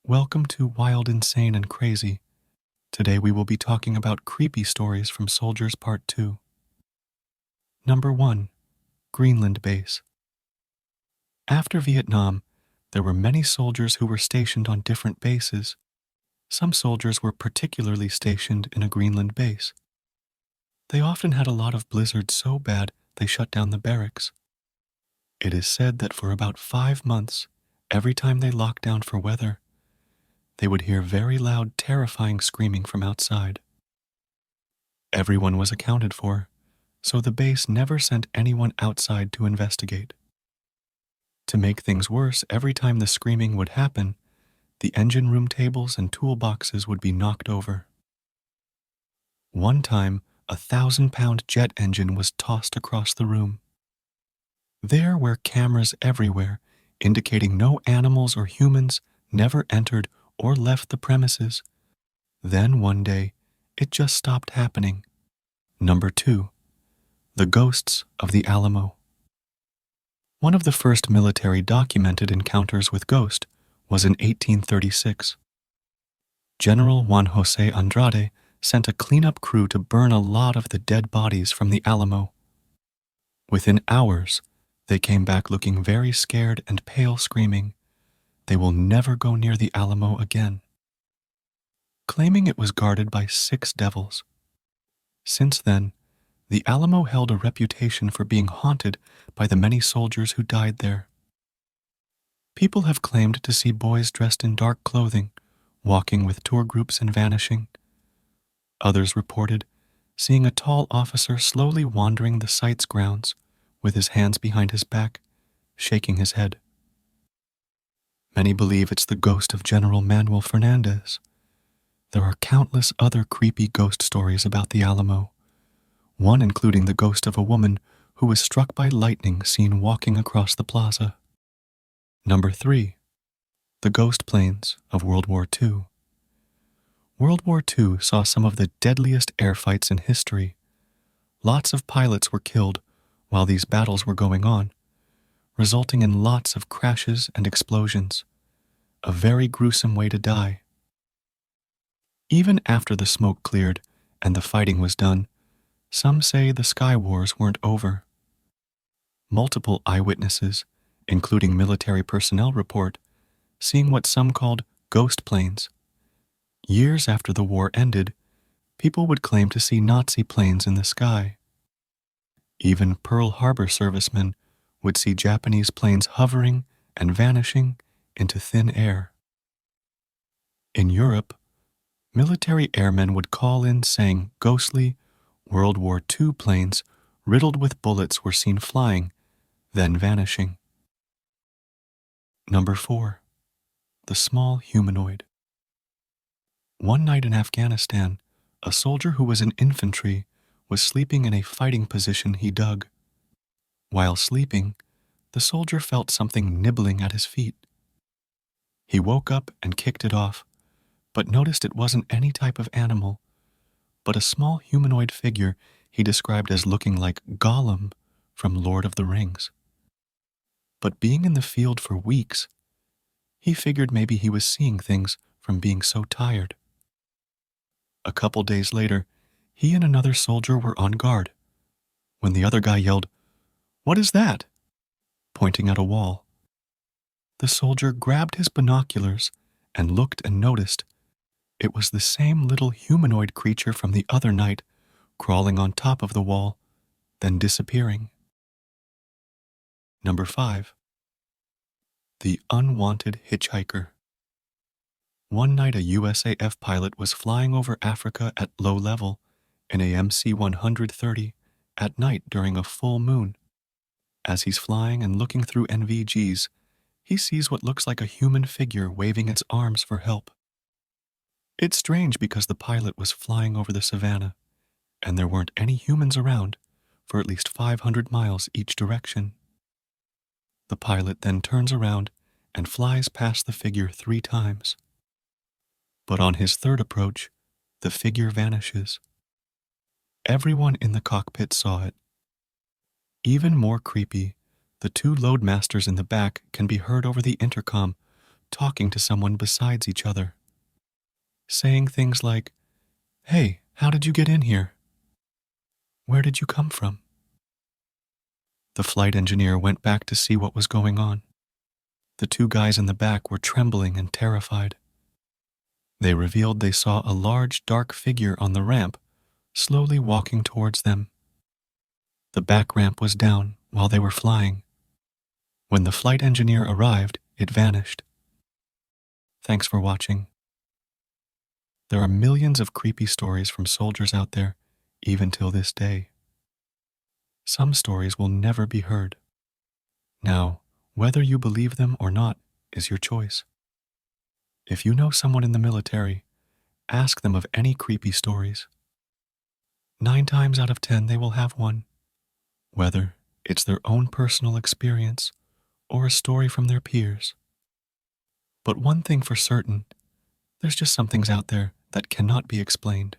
Welcome to Wild, Insane, and Crazy. Today we will be talking about creepy stories from Soldiers Part 2. Number 1. Greenland Base. After Vietnam, there were many soldiers who were stationed on different bases. Some soldiers were particularly stationed in a Greenland base. They often had a lot of blizzards so bad they shut down the barracks. It is said that for about 5 months, every time they locked down for weather, they would hear very loud, terrifying screaming from outside. Everyone was accounted for, so the base never sent anyone outside to investigate. To make things worse, every time the screaming would happen, the engine room tables and toolboxes would be knocked over. One time, a 1,000-pound jet engine was tossed across the room. There were cameras everywhere, indicating no animals or humans never entered or left the premises. Then one day, it just stopped happening. Number 2. The Ghosts of the Alamo. One of the first military documented encounters with ghosts was in 1836. General Juan José Andrade sent a cleanup crew to burn a lot of the dead bodies from the Alamo. Within hours, they came back looking very scared and pale, screaming, "They will never go near the Alamo again," claiming it was guarded by 6 devils. Since then, the Alamo held a reputation for being haunted by the many soldiers who died there. People have claimed to see boys dressed in dark clothing, walking with tour groups and vanishing. Others reported seeing a tall officer slowly wandering the site's grounds with his hands behind his back, shaking his head. Many believe it's the ghost of General Manuel Fernandez. There are countless other creepy ghost stories about the Alamo, one including the ghost of a woman who was struck by lightning seen walking across the plaza. Number 3. The ghost planes of World War II. World War II saw some of the deadliest air fights in history. Lots of pilots were killed while these battles were going on, resulting in lots of crashes and explosions. A very gruesome way to die. Even after the smoke cleared and the fighting was done, some say the sky wars weren't over. Multiple eyewitnesses, including military personnel, report seeing what some called ghost planes. Years after the war ended, people would claim to see Nazi planes in the sky. Even Pearl Harbor servicemen would see Japanese planes hovering and vanishing into thin air. In Europe, military airmen would call in saying ghostly World War II planes riddled with bullets were seen flying, then vanishing. Number 4. The Small Humanoid. One night in Afghanistan, a soldier who was in infantry was sleeping in a fighting position he dug. While sleeping, the soldier felt something nibbling at his feet. He woke up and kicked it off, but noticed it wasn't any type of animal, but a small humanoid figure he described as looking like Gollum from Lord of the Rings. But being in the field for weeks, he figured maybe he was seeing things from being so tired. A couple days later, he and another soldier were on guard, when the other guy yelled, "What is that?" pointing at a wall. The soldier grabbed his binoculars and looked and noticed it was the same little humanoid creature from the other night, crawling on top of the wall, then disappearing. Number 5. The Unwanted Hitchhiker. One night a USAF pilot was flying over Africa at low level in a MC-130 at night during a full moon. As he's flying and looking through NVGs, he sees what looks like a human figure waving its arms for help. It's strange because the pilot was flying over the savannah, and there weren't any humans around for at least 500 miles each direction. The pilot then turns around and flies past the figure 3 times. But on his third approach, the figure vanishes. Everyone in the cockpit saw it. Even more creepy, the 2 loadmasters in the back can be heard over the intercom talking to someone besides each other, saying things like, "Hey, how did you get in here? Where did you come from?" The flight engineer went back to see what was going on. The two guys in the back were trembling and terrified. They revealed they saw a large, dark figure on the ramp, slowly walking towards them. The back ramp was down while they were flying. When the flight engineer arrived, it vanished. Thanks for watching. There are millions of creepy stories from soldiers out there, even till this day. Some stories will never be heard. Now, whether you believe them or not is your choice. If you know someone in the military, ask them of any creepy stories. 9 times out of 10, they will have one, whether it's their own personal experience or a story from their peers. But one thing for certain, there's just some things out there that cannot be explained.